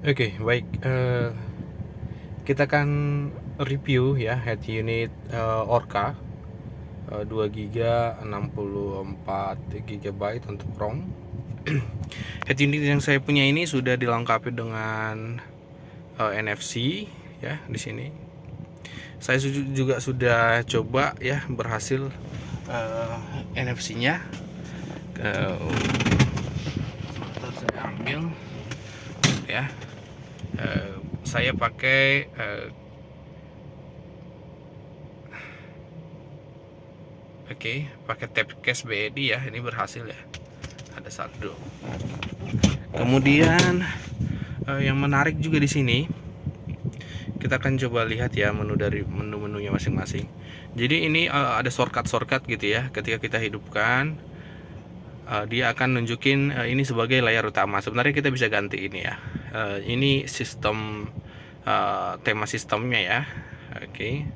Oke, baik. Kita akan review ya head unit Orca 2 GB 64 GB untuk ROM. Head unit yang saya punya ini sudah dilengkapi dengan NFC ya di sini. Saya juga sudah coba ya berhasil NFC-nya. Sebentar saya ambil ya. Saya pakai pakai tape case BED ya, ini berhasil ya, ada saldo. Kemudian yang menarik juga di sini, kita akan coba lihat ya menu dari menu-menunya masing-masing. Jadi ini ada shortcut gitu ya, ketika kita hidupkan dia akan nunjukin ini sebagai layar utama. Sebenarnya kita bisa ganti ini ya. Ini sistem tema sistemnya ya. Oke.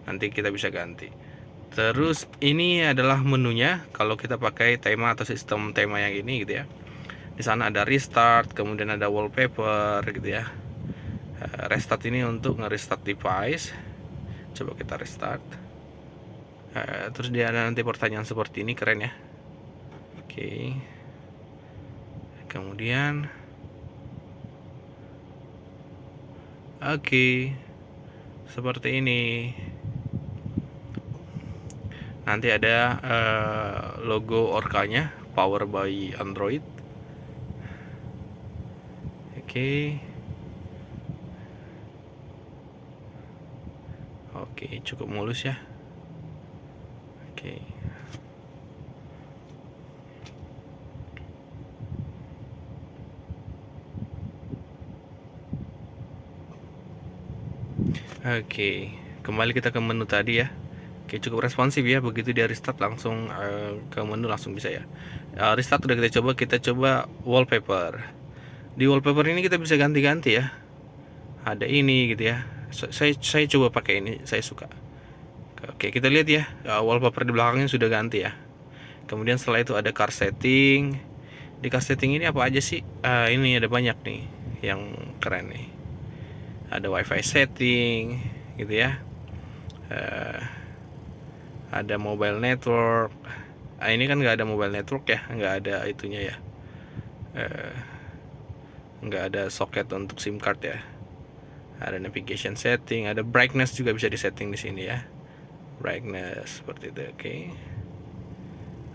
Nanti kita bisa ganti. Terus ini adalah menunya kalau kita pakai tema atau sistem tema yang ini gitu ya. Di sana ada restart, kemudian ada wallpaper gitu ya. Restart ini untuk nge-restart device. Coba kita restart. Terus dia ada nanti pertanyaan seperti ini, keren ya. Oke. Kemudian seperti ini. Nanti ada logo Orca-nya, power by Android. Oke, cukup mulus ya. Oke, kembali kita ke menu tadi ya. Oke, cukup responsif ya. Begitu dia restart langsung ke menu, langsung bisa ya. Restart udah kita coba wallpaper. Di wallpaper ini kita bisa ganti-ganti ya. Ada ini gitu ya. Saya coba pakai ini, saya suka. Oke, kita lihat ya, wallpaper di belakangnya sudah ganti ya. Kemudian setelah itu ada car setting. Di car setting ini apa aja sih? Ini ada banyak nih yang keren nih. Ada wifi setting gitu ya. Ada mobile network. Ini kan nggak ada mobile network ya, nggak ada itunya ya. Nggak ada soket untuk SIM card ya. Ada navigation setting, ada brightness juga bisa disetting di sini ya. Brightness seperti itu. Oke.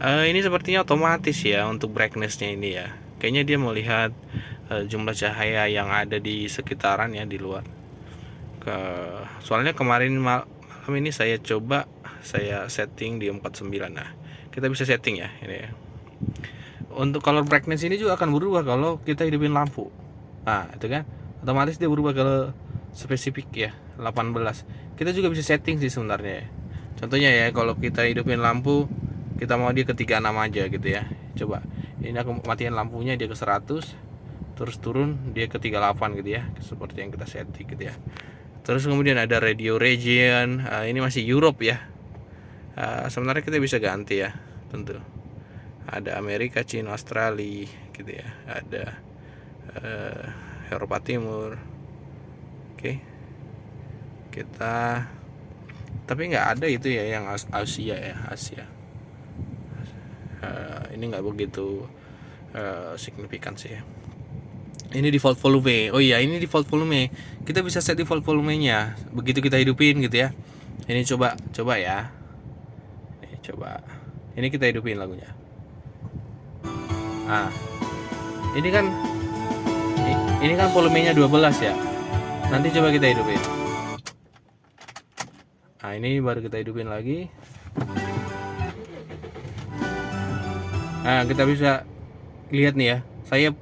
Ini sepertinya otomatis ya untuk brightnessnya ini ya. Kayaknya dia melihat jumlah cahaya yang ada di sekitaran ya, di luar. Soalnya kemarin malam ini saya coba setting di 49. Nah, kita bisa setting ya ini ya. Untuk color brightness ini juga akan berubah kalau kita hidupin lampu. Nah, itu kan otomatis dia berubah ke spesifik ya, 18. Kita juga bisa setting sih sebenarnya ya. Contohnya ya, kalau kita hidupin lampu, kita mau dia ke 36 aja gitu ya. Coba. Ini aku matiin lampunya, dia ke 100. Terus turun dia ke 38 gitu ya. Seperti yang kita setting gitu ya. Terus kemudian ada radio region. Ini masih Europe ya. Sebenarnya kita bisa ganti ya, tentu. Ada Amerika, Cina, Australia gitu ya. Ada Eropa Timur. Oke. Kita tapi nggak ada itu ya yang Asia ya, Asia. Ini nggak begitu signifikan sih ya. Ini default volume. Oh iya, ini default volume. Kita bisa set default volumenya begitu kita hidupin gitu ya. Ini coba ya. Coba. Ini kita hidupin lagunya. Ini kan volumenya 12 ya. Nanti coba kita hidupin. Ini baru kita hidupin lagi. Kita bisa lihat nih ya. Saya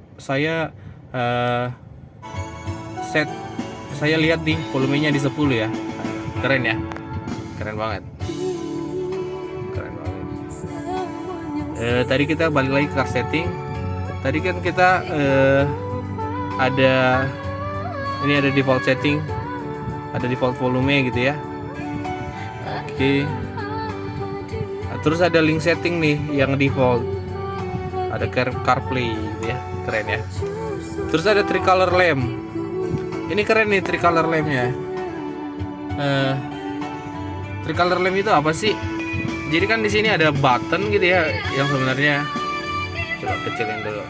lihat nih volumenya di 10 ya. Keren ya. Keren banget. Tadi kita balik lagi ke car setting. Tadi kan kita ada default setting, ada default volume gitu ya. Oke. Terus ada link setting nih yang default. Ada CarPlay gitu ya, keren ya. Terus ada tricolor lamp. Ini keren nih tricolor lampnya. Tricolor lamp itu apa sih? Jadi kan di sini ada button gitu ya, yang sebenarnya coba kecilin dulu.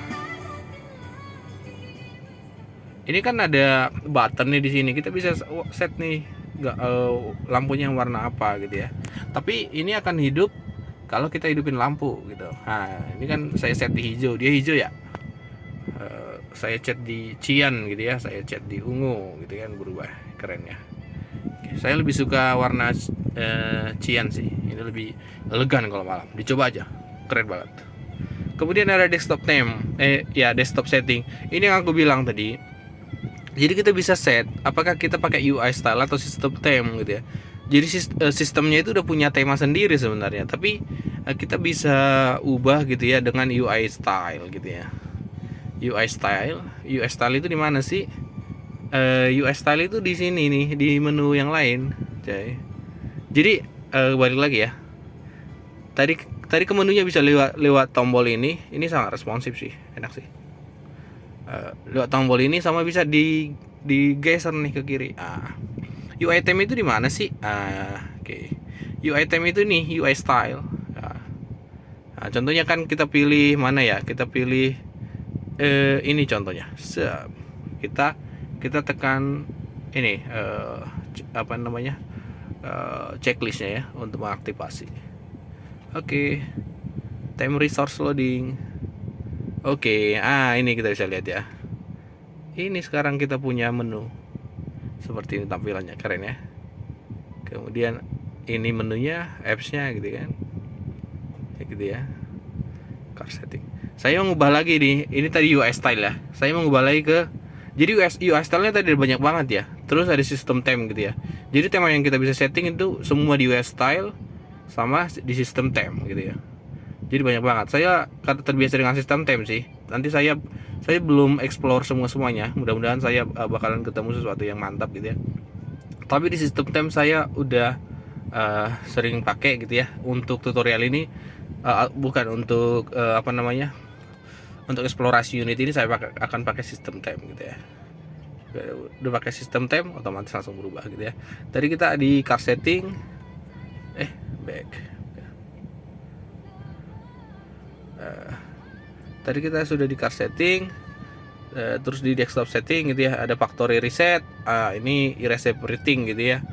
Ini kan ada button nih di sini. Kita bisa set nih lampunya yang warna apa gitu ya. Tapi ini akan hidup kalau kita hidupin lampu gitu. Nah, ini kan saya set di hijau, dia hijau ya. Saya cat di cyan gitu ya, saya cat di ungu gitu kan, berubah. Keren ya. Oke, saya lebih suka warna cyan sih. Ini lebih elegan kalau malam. Dicoba aja. Keren banget. Kemudian ada desktop theme. Desktop setting. Ini yang aku bilang tadi. Jadi kita bisa set apakah kita pakai UI style atau sistem theme gitu ya. Jadi sistemnya itu udah punya tema sendiri sebenarnya, tapi kita bisa ubah gitu ya dengan UI style gitu ya. UI style itu di mana sih? UI style itu di sini nih, di menu yang lain, coy. Jadi balik lagi ya. Tadi ke menunya bisa lewat tombol ini. Ini sangat responsif sih, enak sih. Lewat tombol ini sama bisa digeser nih ke kiri. UI theme itu di mana sih? Oke. UI theme itu nih UI style. Contohnya kan kita pilih mana ya? Kita pilih ini contohnya. Kita tekan ini apa namanya? Checklistnya ya untuk mengaktifasi. Oke. Theme resource loading. Oke, ini kita bisa lihat ya. Ini sekarang kita punya menu seperti ini tampilannya, keren ya. Kemudian ini menunya, apps-nya gitu kan, kayak gitu ya. Car setting. Saya mau ngubah lagi nih. Ini tadi UI style ya. Saya mau ngubah lagi ke. Jadi UI style-nya tadi banyak banget ya. Terus ada sistem theme gitu ya. Jadi tema yang kita bisa setting itu semua di UI style sama di sistem theme gitu ya. Jadi banyak banget. Saya terbiasa dengan sistem theme sih. Nanti saya belum explore semuanya. Mudah-mudahan saya bakalan ketemu sesuatu yang mantap gitu ya. Tapi di sistem theme saya udah sering pakai gitu ya. Untuk tutorial ini bukan untuk apa namanya? Untuk eksplorasi unit ini saya akan pakai sistem theme gitu ya. Udah pakai sistem theme otomatis langsung berubah gitu ya. Tadi kita di car setting back. Tadi kita sudah di car setting, terus di desktop setting gitu ya, ada factory reset, ini erase everything gitu ya,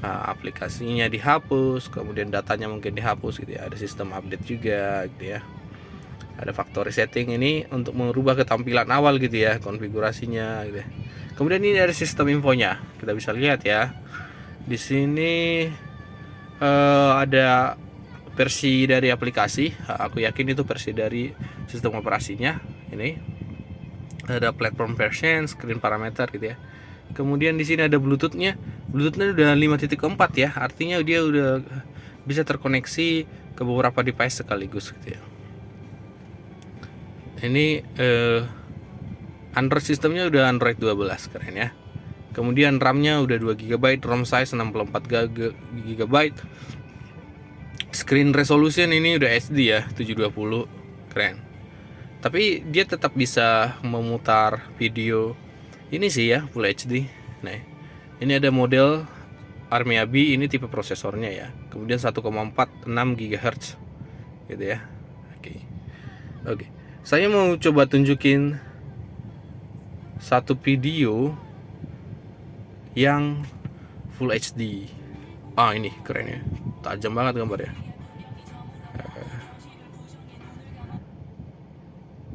aplikasinya dihapus, kemudian datanya mungkin dihapus gitu ya, ada sistem update juga gitu ya, ada factory setting ini untuk merubah ketampilan awal gitu ya, konfigurasinya gitu ya. Kemudian ini ada sistem infonya, kita bisa lihat ya, di sini ada versi dari aplikasi, aku yakin itu versi dari sistem operasinya. Ini ada platform version, screen parameter gitu ya. Kemudian di sini ada Bluetoothnya udah 5.4 ya, artinya dia udah bisa terkoneksi ke beberapa device sekaligus gitu ya. Ini Android sistemnya udah Android 12, keren ya. Kemudian RAM-nya udah 2 GB, ROM size 64 GB. Screen resolution ini udah HD ya, 720, keren. Tapi dia tetap bisa memutar video ini sih ya, Full HD. Nah, ini ada model Armia B, ini tipe prosesornya ya. Kemudian 1,46 GHz gitu ya. Oke. Saya mau coba tunjukin satu video yang Full HD. Ini keren ya, tajam banget gambarnya.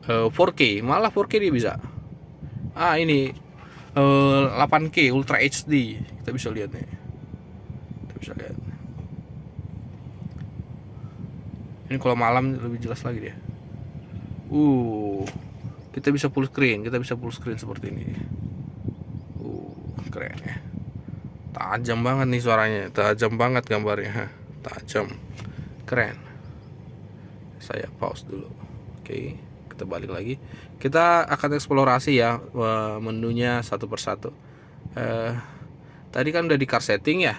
4K, malah 4K dia bisa. Ini 8K Ultra HD, kita bisa lihat nih. Kita bisa lihat. Ini kalau malam lebih jelas lagi dia. Kita bisa full screen, seperti ini. Keren ya. Tajam banget nih suaranya, tajam banget gambarnya, tajam, keren. Saya pause dulu. Oke, kita balik lagi. Kita akan eksplorasi ya menunya satu persatu. Tadi kan udah di car setting ya.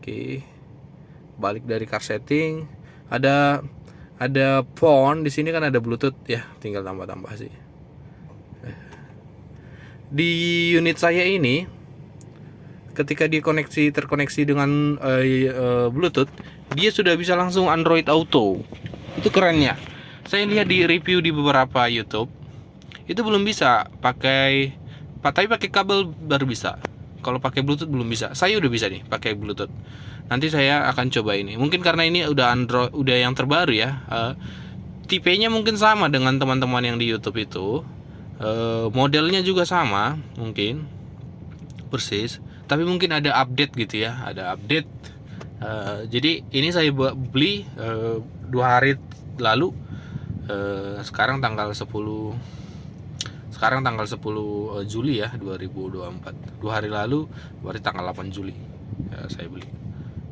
Oke, balik dari car setting, ada phone di sini kan, ada Bluetooth ya, tinggal tambah sih. Di unit saya ini, ketika terkoneksi dengan Bluetooth, dia sudah bisa langsung Android Auto. Itu kerennya. Saya lihat di review di beberapa YouTube, itu belum bisa tapi pakai kabel baru bisa. Kalau pakai Bluetooth belum bisa. Saya udah bisa nih pakai Bluetooth. Nanti saya akan coba ini. Mungkin karena ini udah Android, udah yang terbaru ya. Tipenya mungkin sama dengan teman-teman yang di YouTube itu. Modelnya juga sama, mungkin persis. Tapi mungkin ada update gitu ya. Ada update. Jadi ini saya beli 2 hari lalu. Sekarang tanggal 10 Juli ya 2024. 2 hari lalu berarti tanggal 8 Juli ya, saya beli.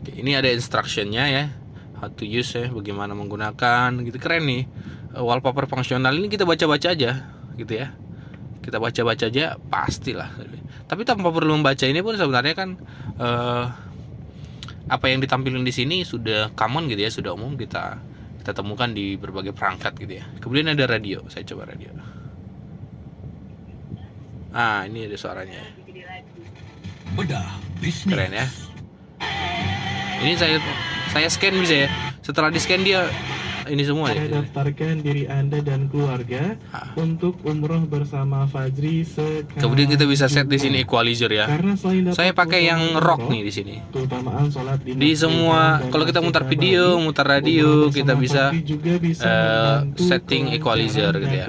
Oke, ini ada instructionnya ya, how to use ya, bagaimana menggunakan gitu. Keren nih. Wallpaper fungsional ini kita baca-baca aja gitu ya. Kita baca-baca aja pastilah. Tapi tanpa perlu membaca ini pun sebenarnya kan apa yang ditampilkan di sini sudah common gitu ya, sudah umum kita temukan di berbagai perangkat gitu ya. Kemudian ada radio, saya coba radio. Ini ada suaranya. Keren ya. Ini saya scan bisa ya. Setelah di scan dia ini semua ya. Daftarkan diri Anda dan keluarga untuk umroh bersama Fajri sekarang. Kemudian kita bisa set di sini equalizer ya. Saya pakai yang rock nih di sini. Keutamaan sholat di semua, kalau kita mutar video, mutar radio, kita bisa setting equalizer gitu ya.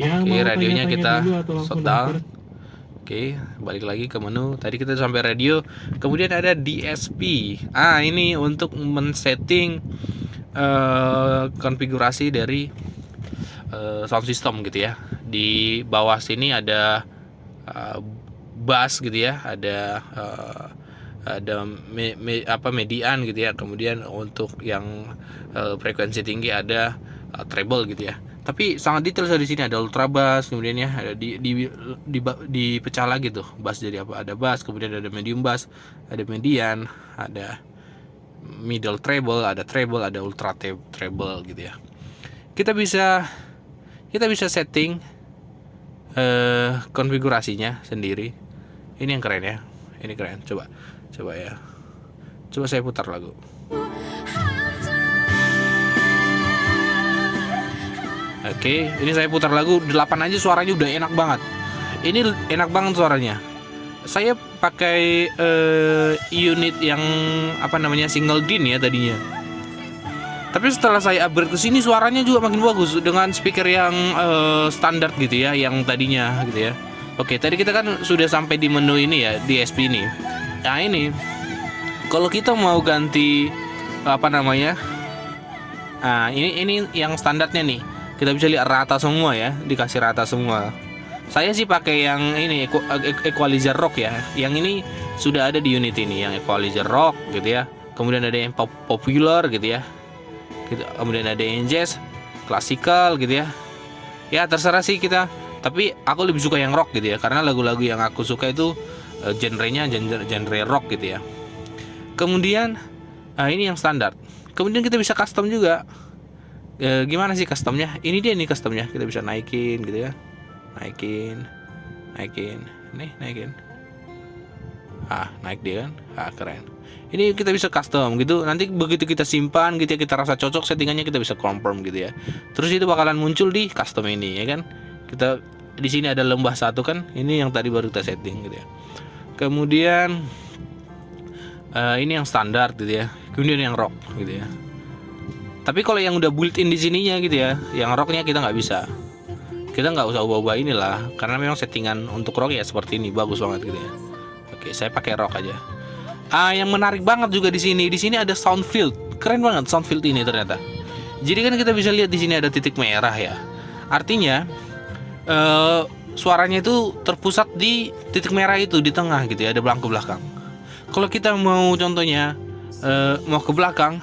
Oke, radionya kita shutdown. Oke, balik lagi ke menu. Tadi kita sampai radio. Kemudian ada DSP. Ini untuk men-setting konfigurasi dari sound system gitu ya. Di bawah sini ada bass gitu ya. Ada median gitu ya. Kemudian untuk yang frekuensi tinggi ada treble gitu ya. Tapi sangat detail di sini, ada ultra bass, kemudian ya ada dipecah lagi tuh bass jadi apa, ada bass, kemudian ada medium bass, ada median, ada middle treble, ada treble, ada ultra treble gitu ya. Kita bisa setting konfigurasinya sendiri. Ini yang keren ya, ini keren. Coba ya, coba saya putar lagu. Oke, ini saya putar lagu 8 aja, suaranya udah enak banget. Ini enak banget suaranya. Saya pakai unit yang single din ya tadinya. Tapi setelah saya upgrade ke sini suaranya juga makin bagus dengan speaker yang standar gitu ya, yang tadinya gitu ya. Oke, tadi kita kan sudah sampai di menu ini ya, DSP ini. Nah, ini kalau kita mau ganti ini yang standarnya nih. Kita bisa lihat rata semua ya, dikasih rata semua. Saya sih pakai yang ini equalizer rock ya. Yang ini sudah ada di unit ini, yang equalizer rock gitu ya. Kemudian ada yang popular gitu ya. Kemudian ada yang jazz, klasikal gitu ya. Ya terserah sih kita. Tapi aku lebih suka yang rock gitu ya, karena lagu-lagu yang aku suka itu genre rock gitu ya. Kemudian ini yang standar. Kemudian kita bisa custom juga. Gimana sih customnya? Ini dia nih customnya. Kita bisa naikin gitu ya, naikin, nih naikin. Naik dia kan, keren. Ini kita bisa custom gitu. Nanti begitu kita simpan gitu ya, kita rasa cocok settingannya, kita bisa confirm gitu ya. Terus itu bakalan muncul di custom ini ya kan. Kita di sini ada lembah satu kan. Ini yang tadi baru kita setting gitu ya. Kemudian ini yang standar gitu ya. Kemudian yang rock gitu ya. Tapi kalau yang udah built-in di sininya gitu ya, yang rocknya kita nggak bisa. Kita nggak usah ubah-ubah inilah, karena memang settingan untuk rock ya seperti ini, bagus banget gitu ya. Oke, saya pakai rock aja. Yang menarik banget juga di sini ada sound field. Keren banget sound field ini ternyata. Jadi kan kita bisa lihat di sini ada titik merah ya. Artinya suaranya itu terpusat di titik merah itu di tengah gitu ya, ada belangko belakang. Kalau kita mau contohnya mau ke belakang,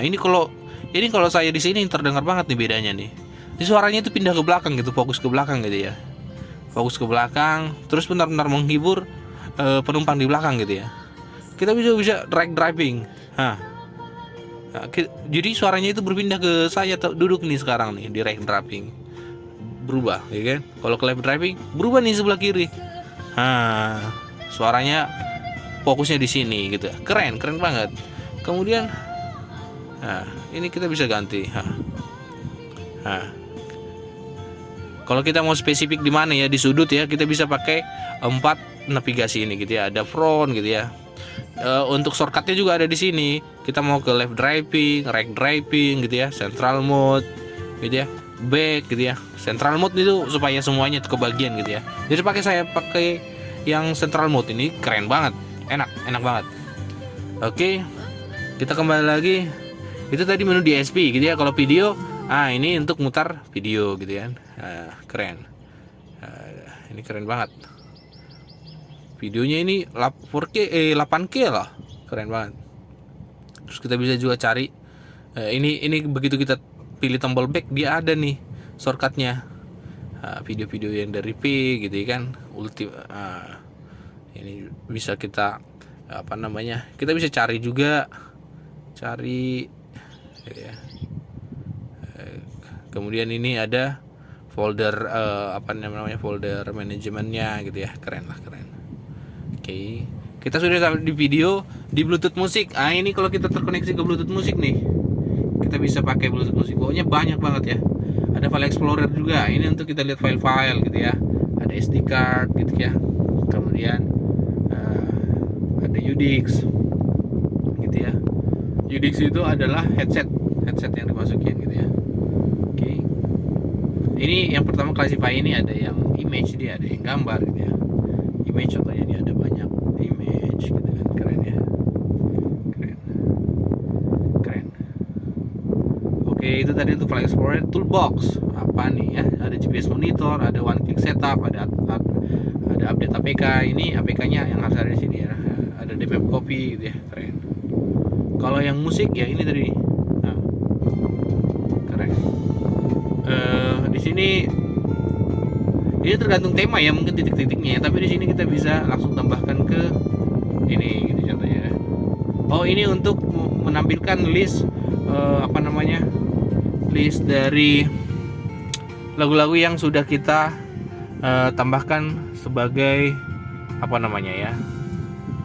ini kalau saya di sini terdengar banget nih bedanya nih. Ini suaranya itu pindah ke belakang gitu, fokus ke belakang gitu ya. Fokus ke belakang, terus benar-benar menghibur penumpang di belakang gitu ya. Kita bisa driving. Jadi suaranya itu berpindah ke saya duduk nih sekarang nih di driving. berubah, ya kan? Kalau ke left driving berubah nih sebelah kiri. Suaranya fokusnya di sini gitu. Keren banget. Kemudian ini kita bisa ganti. Kalau kita mau spesifik di mana ya, di sudut ya, kita bisa pakai 4 navigasi ini gitu ya. Ada front gitu ya. Untuk shortcutnya juga ada di sini. Kita mau ke left driving, right driving gitu ya, central mode gitu ya, back gitu ya. Central mode itu supaya semuanya kebagian gitu ya. Jadi saya pakai yang central mode ini, keren banget, enak banget. Oke, kita kembali lagi. Itu tadi menu DSP gitu ya. Kalau video, ini untuk mutar video gitu kan. Keren. Ini keren banget. Videonya ini 4K 8K lah. Keren banget. Terus kita bisa juga cari ini begitu kita pilih tombol back, dia ada nih shortcutnya. Video-video yang dari P gitu kan. Ini bisa kita kita bisa cari juga, gitu ya. Kemudian ini ada folder folder manajemennya gitu ya. Keren. Oke, kita sudah sampai di video di Bluetooth musik. Ini kalau kita terkoneksi ke Bluetooth musik nih, kita bisa pakai Bluetooth musik. Pokoknya banyak banget ya. Ada file explorer juga. Ini untuk kita lihat file-file gitu ya. Ada SD card gitu ya. Kemudian ada UDIX gitu ya. UDIX itu adalah headset yang dimasukin gitu ya. Oke. Ini yang pertama classify, ini ada yang image, dia ada yang gambar gitu ya. Image contohnya ini ada banyak image gitu kan. Keren ya. Keren. Oke, itu tadi untuk file explorer. Toolbox apa nih ya? Ada GPS monitor, ada one click setup, ada update APK. Ini APK-nya yang harus ada di sini ya. Ada DMAP copy gitu ya. Keren. Kalau yang musik ya ini tadi. Keren. Di sini ini tergantung tema ya, mungkin titik-titiknya ya, tapi di sini kita bisa langsung tambahkan ke ini gitu contohnya. Ini untuk menampilkan list list dari lagu-lagu yang sudah kita tambahkan sebagai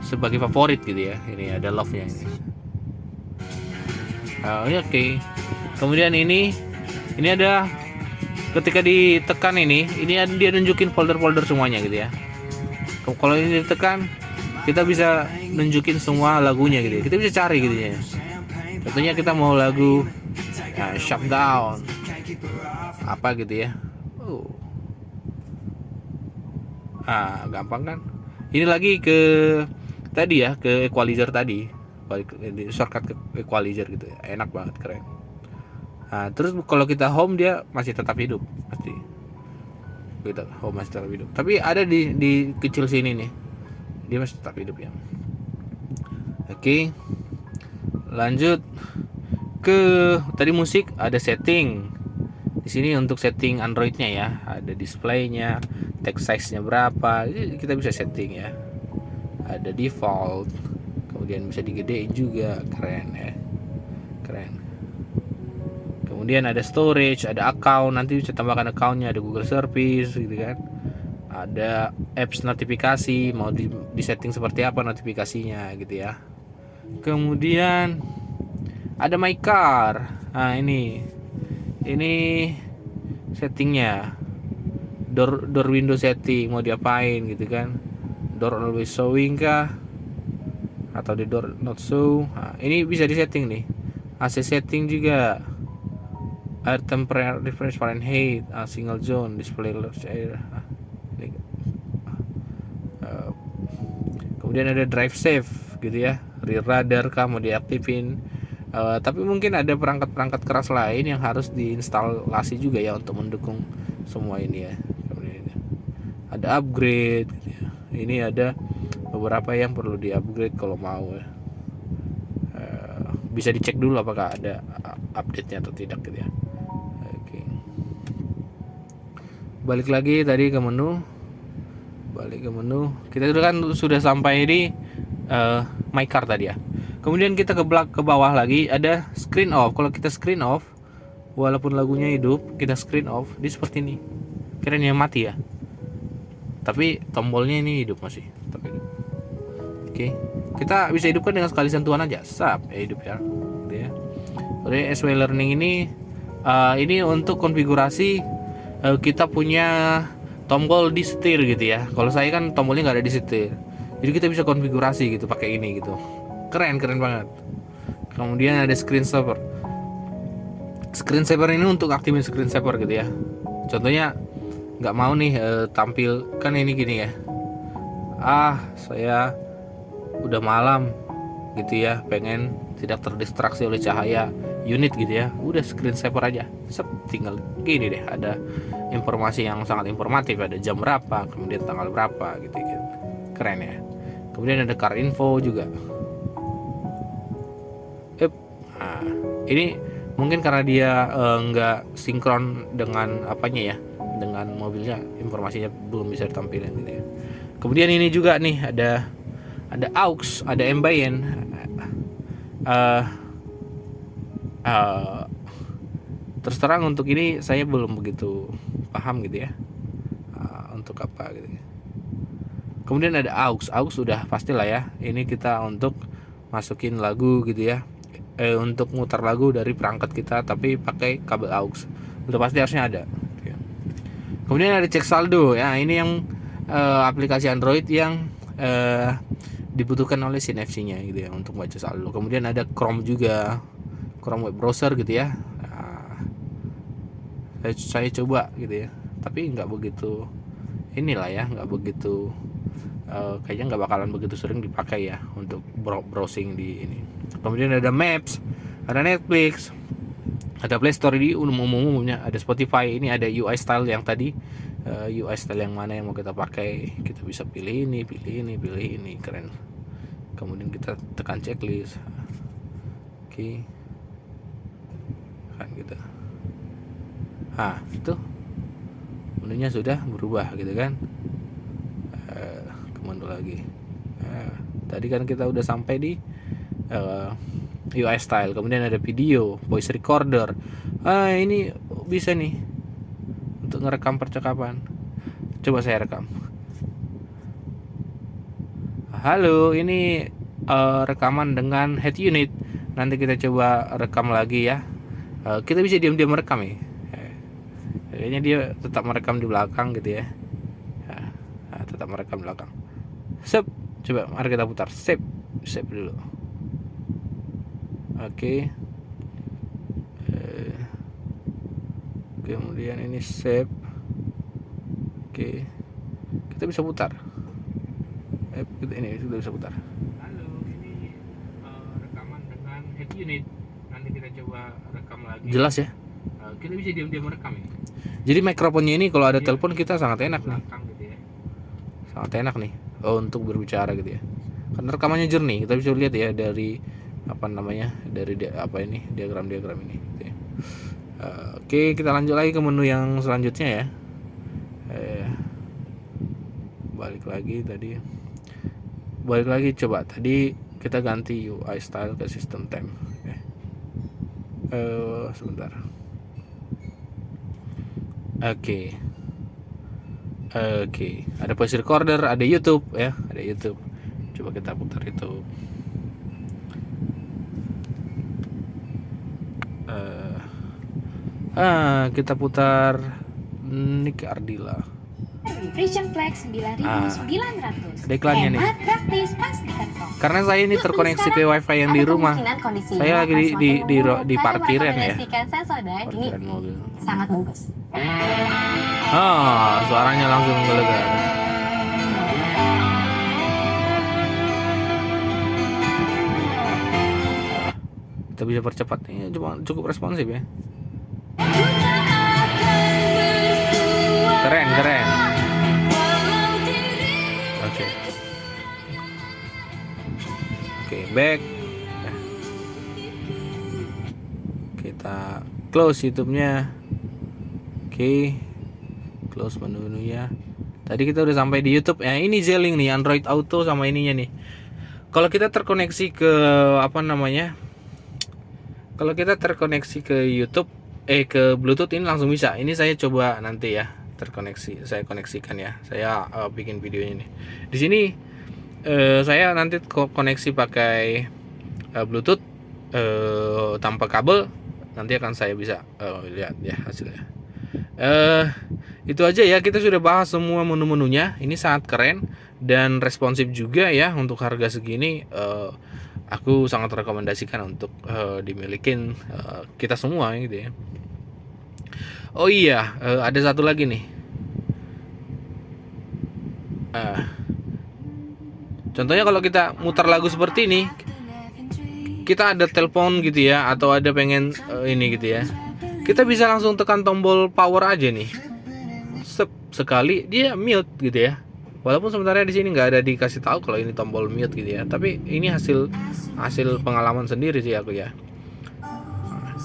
sebagai favorit gitu ya. Ini ada love-nya ini. Oke. Kemudian ini ada ketika ditekan ini dia nunjukin folder-folder semuanya gitu ya. Kalau ini ditekan, kita bisa nunjukin semua lagunya gitu ya. Kita bisa cari gitu ya. Contohnya kita mau lagu Shutdown apa gitu ya. Gampang kan. Ini lagi ke tadi ya, ke equalizer tadi, shortcut ke equalizer gitu ya. Enak banget, keren. Terus kalau kita home, dia masih tetap hidup pasti. Kita home masih tetap hidup. Tapi ada di kecil sini nih, dia masih tetap hidup ya. Oke, lanjut ke tadi musik. Ada setting di sini untuk setting Androidnya ya. Ada displaynya, text size-nya berapa, kita bisa setting ya. Ada default, kemudian bisa digedein juga. Keren ya, keren. Kemudian ada storage, ada account, nanti bisa tambahkan accountnya, ada Google Service gitu kan. Ada apps notifikasi, mau di setting seperti apa notifikasinya gitu ya. Kemudian ada My Car. Ini settingnya, door window setting, mau diapain gitu kan. Door always showing kah, atau di door not show. Ini bisa disetting nih. AC setting juga. Air temperature difference Fahrenheit, single zone, display large air. Kemudian ada drive safe gitu ya. Rear radar kah mau diaktifin. Tapi mungkin ada perangkat-perangkat keras lain yang harus diinstalasi juga ya untuk mendukung semua ini ya. Kemudian ada upgrade gitu ya. Ini ada beberapa yang perlu di-upgrade kalau mau ya. Bisa dicek dulu apakah ada update-nya atau tidak gitu ya. Oke. Balik lagi tadi ke menu. Kita sudah sampai di My Car tadi ya. Kemudian kita ke bawah lagi ada screen off. Kalau kita screen off, walaupun lagunya hidup, kita screen off, dia seperti ini. Kirain dia mati ya. Tapi tombolnya ini hidup masih. Tapi hidup. Oke. Kita bisa hidupkan dengan sekali sentuhan aja. Sap, ya hidup ya. Gitu ya. Oke, SW Learning ini untuk konfigurasi kita punya tombol di setir gitu ya. Kalau saya kan tombolnya nggak ada di setir. Jadi kita bisa konfigurasi gitu pakai ini gitu. Keren banget. Kemudian ada screensaver. Screensaver ini untuk aktifin screensaver gitu ya. Contohnya nggak mau nih tampil kan ini gini ya. Saya udah malam gitu ya, pengen tidak terdistraksi oleh cahaya unit gitu ya. Udah screensaver aja. Tinggal gini deh, ada informasi yang sangat informatif, ada jam berapa, kemudian tanggal berapa gitu. Keren ya. Kemudian ada car info juga. Ini mungkin karena dia nggak sinkron dengan apanya ya, dengan mobilnya, informasinya belum bisa ditampilkan gitu ya. Kemudian ini juga nih ada aux, ada ambient. Terus terang untuk ini saya belum begitu paham gitu ya, untuk apa gitu ya. Kemudian ada aux udah pastilah ya, ini kita untuk masukin lagu gitu ya, untuk mutar lagu dari perangkat kita tapi pakai kabel aux, udah pasti harusnya ada. Kemudian ada cek saldo ya, ini yang aplikasi Android yang dibutuhkan oleh SYNFC-nya gitu ya untuk baca saldo. Kemudian ada Chrome juga, Chrome web browser gitu ya. Saya coba gitu ya, tapi nggak begitu inilah ya, nggak begitu kayaknya nggak bakalan begitu sering dipakai ya untuk browsing di ini. Kemudian ada Maps, ada Netflix, ada Play Store di umumnya, ada Spotify. Ini ada UI style yang tadi, UI style yang mana yang mau kita pakai, kita bisa pilih ini, keren. Kemudian kita tekan checklist. Oke. Kan gitu. Itu menunya sudah berubah gitu kan. Kemana lagi? Tadi kan kita udah sampai di UI style. Kemudian ada video, voice recorder. Ini bisa nih untuk ngerekam percakapan. Coba saya rekam. Halo, ini rekaman dengan head unit. Nanti kita coba rekam lagi ya. Kita bisa diam-diam merekam ya. Kayaknya dia tetap merekam di belakang gitu ya. Tetap merekam di belakang. Coba mari kita putar. Save dulu. Oke. Kemudian ini save. Oke. Kita bisa putar. Ini kita bisa putar. Halo, ini rekaman dengan head unit. Nanti kita coba rekam lagi. Jelas ya? Kita bisa diam-diam merekam ya. Jadi mikrofonnya ini kalau ada telepon kita sangat enak nih. Gitu ya. Sangat enak nih untuk berbicara gitu ya. Karena rekamannya jernih, kita bisa lihat ya dari diagram ini gitu ya. Oke, kita lanjut lagi ke menu yang selanjutnya ya. Balik lagi coba tadi kita ganti UI style ke system time. Sebentar. Oke, ada voice recorder, ada YouTube ya, ada YouTube. Coba kita putar YouTube. Kita putar Nick Ardila. Vision Flex 9.900. Ada iklannya nih. Praktis pas di kantong. Karena saya ini terkoneksi ke WiFi yang di rumah. Saya lagi di parkiran ya. Parkiran mobil. Sangat bagus. Suaranya langsung melegar. Kita bisa percepat. Ini cukup responsif ya. Keren. Oke, back. Kita close YouTube-nya. Oke, close menu-menunya. Tadi kita udah sampai di YouTube. Ini Zelling nih, Android Auto sama ininya nih. Kalau kita terkoneksi ke Kalau kita terkoneksi ke YouTube, ke Bluetooth ini langsung bisa. Ini saya coba nanti ya. terkoneksi. Saya koneksikan ya. Saya bikin videonya nih. Di sini saya nanti koneksi pakai Bluetooth tanpa kabel. Nanti akan saya bisa lihat ya hasilnya. Itu aja ya, kita sudah bahas semua menu-menunya. Ini sangat keren dan responsif juga ya untuk harga segini. Aku sangat rekomendasikan untuk dimilikin kita semua gitu ya. Oh iya, ada satu lagi nih. Contohnya kalau kita mutar lagu seperti ini, kita ada telepon gitu ya, atau ada pengen ini gitu ya, kita bisa langsung tekan tombol power aja nih. Sekali dia mute gitu ya. Walaupun sebenarnya di sini nggak ada dikasih tahu kalau ini tombol mute gitu ya, tapi ini hasil pengalaman sendiri sih aku ya.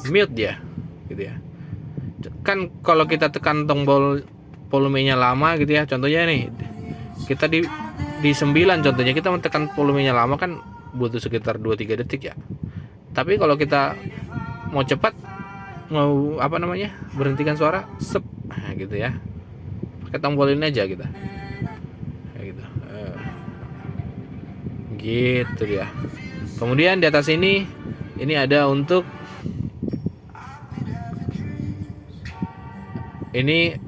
Mute dia gitu ya. Kan kalau kita tekan tombol volumenya lama gitu ya, contohnya nih kita di 9 contohnya, kita menekan volumenya lama kan butuh sekitar 2-3 detik ya. Tapi kalau kita mau cepat, mau berhentikan suara, nah, gitu ya, pakai tombol ini aja kita gitu ya. Kemudian di atas ini ada untuk ini,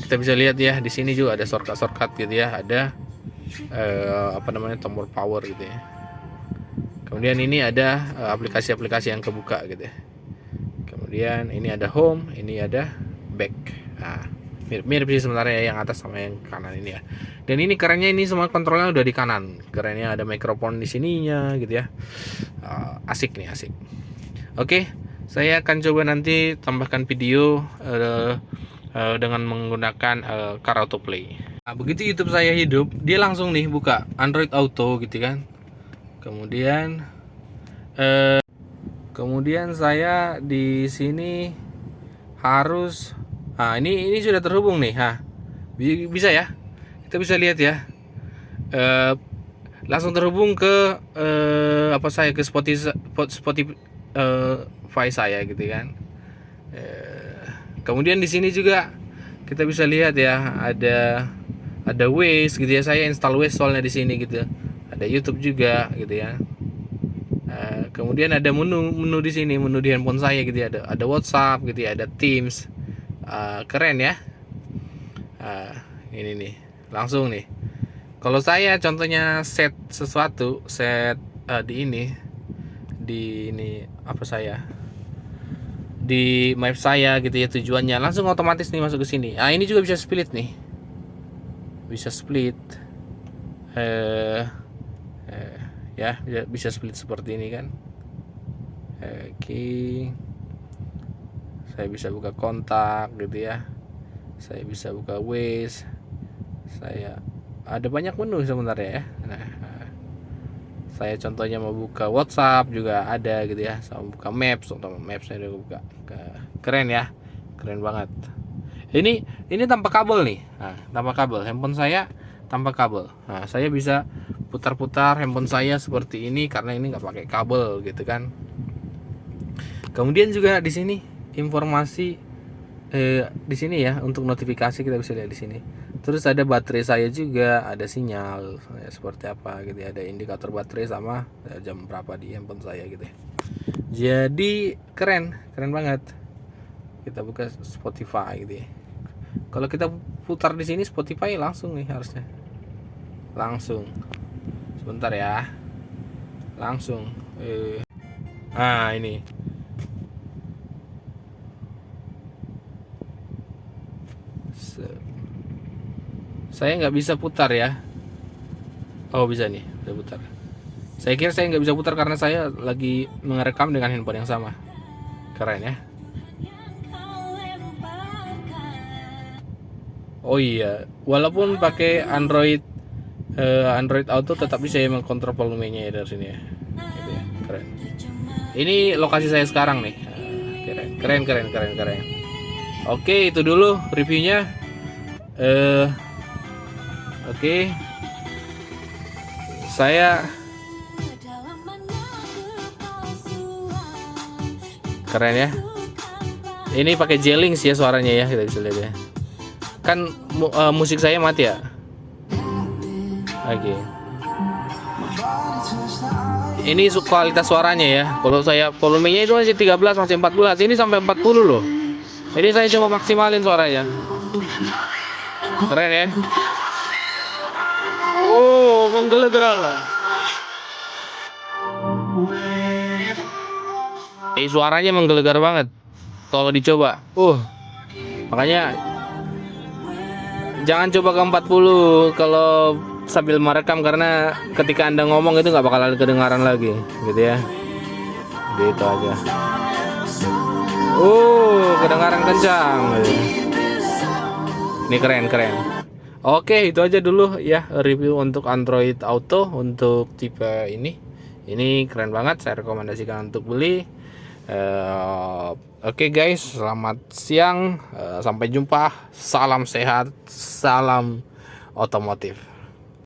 kita bisa lihat ya, di sini juga ada shortcut gitu ya, ada tombol power gitu ya. Kemudian ini ada aplikasi-aplikasi yang kebuka gitu ya. Kemudian ini ada home, ini ada back. Nah, mirip sih sebenarnya yang atas sama yang kanan ini ya. Dan ini kerennya, ini semua kontrolnya udah di kanan. Kerennya ada mikrofon di sininya gitu ya. Asik nih, asik. Oke, saya akan coba nanti tambahkan video dengan menggunakan Car Autoplay. Nah, begitu YouTube saya hidup, dia langsung nih buka Android Auto gitu kan. Kemudian saya di sini harus, ini sudah terhubung nih. Bisa ya, kita bisa lihat ya, langsung terhubung ke ke Spotify saya gitu kan. Kemudian di sini juga kita bisa lihat ya, ada Waze gitu ya. Saya install Waze soalnya di sini gitu. Ada YouTube juga gitu ya. Kemudian ada menu di sini, menu di handphone saya gitu ya. Ada WhatsApp gitu ya, ada Teams. Keren ya. Ini nih, langsung nih. Kalau saya contohnya set sesuatu, di map saya gitu ya, tujuannya langsung otomatis nih masuk ke sini. Ini juga bisa split nih. Bisa split. Ya, bisa split seperti ini kan. Oke. Saya bisa buka kontak gitu ya. Saya bisa buka Waze. Saya ada banyak menu sebenarnya ya. Nah, saya contohnya mau buka WhatsApp juga ada gitu ya. Sama buka Maps, atau Maps-nya udah buka. Keren ya. Keren banget. Ini tanpa kabel nih. Tanpa kabel. Handphone saya tanpa kabel. Saya bisa putar-putar handphone saya seperti ini karena ini nggak pakai kabel gitu kan. Kemudian juga di sini informasi di sini ya, untuk notifikasi kita bisa lihat di sini. Terus ada baterai saya juga, ada sinyal seperti apa gitu ya, ada indikator baterai sama jam berapa di handphone saya gitu ya. Jadi keren banget. Kita buka Spotify gitu ya. Kalau kita putar di sini Spotify langsung nih harusnya. Langsung. Sebentar ya. Langsung. Ini. Saya nggak bisa putar ya. Oh, bisa nih, bisa putar. Saya kira saya nggak bisa putar karena saya lagi merekam dengan handphone yang sama. Keren ya. Oh iya, walaupun pakai Android Auto tetap bisa mengkontrol volumenya ya dari sini ya. Gitu ya. Keren. Ini lokasi saya sekarang nih. Keren. Oke, itu dulu reviewnya. Oke. Saya keren ya. Ini pakai J-Link sih ya suaranya ya, kita bisa lihat ya. kan musik saya mati ya. Oke. Ini kualitas suaranya ya. Kalau saya volumenya itu masih 13 masih 14, ini sampai 40 loh. Jadi saya coba maksimalin suaranya. Keren ya. Oh, menggelegar. Suaranya menggelegar banget kalau dicoba. Makanya jangan coba ke 40 kalau sambil merekam, karena ketika Anda ngomong itu nggak bakal kedengaran lagi, gitu ya. Gitu aja. Kedengaran kencang. Ini keren. Oke, itu aja dulu ya review untuk Android Auto untuk tipe ini. Ini keren banget, saya rekomendasikan untuk beli. Oke guys, selamat siang, sampai jumpa, salam sehat, salam otomotif.